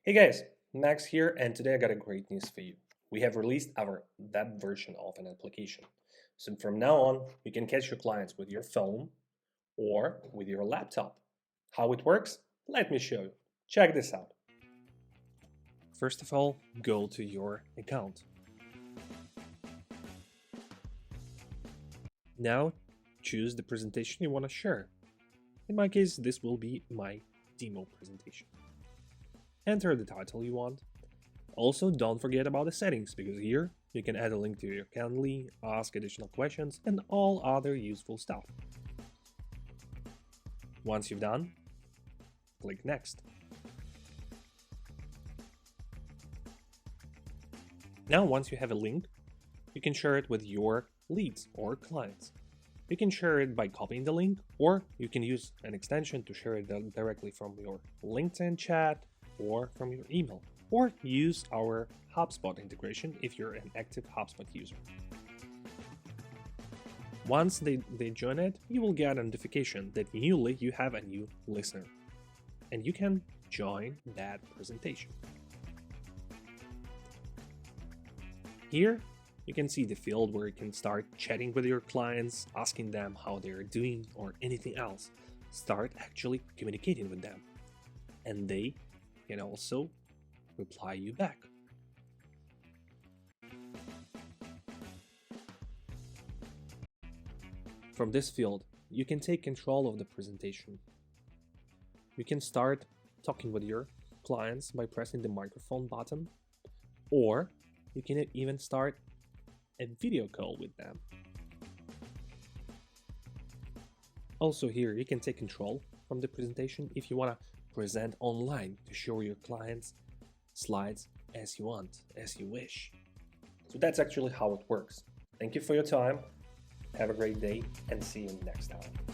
Hey guys, Max here, and today I got a great news for you. We have released our web version of an application. So from now on, you can catch your clients with your phone or with your laptop. How it works? Let me show you. Check this out. First of all, go to your account. Now, choose the presentation you want to share. In my case, this will be my demo presentation. Enter the title you want. Also, don't forget about the settings, because here you can add a link to your Calendly, ask additional questions, and all other useful stuff. Once you've done, click Next. Now, once you have a link, you can share it with your leads or clients. You can share it by copying the link, or you can use an extension to share it directly from your LinkedIn chat or from your email, or use our HubSpot integration if you're an active HubSpot user. Once they join it, you will get a notification that newly you have a new listener, and you can join that presentation. Here, you can see the field where you can start chatting with your clients, asking them how they're doing or anything else. Start actually communicating with them, and they can also reply you back. From this field, you can take control of the presentation. You can start talking with your clients by pressing the microphone button, or you can even start a video call with them. Also here, you can take control from the presentation if you want to present online to show your clients slides as you want, as you wish. So that's actually how it works. Thank you for your time. Have a great day and see you next time.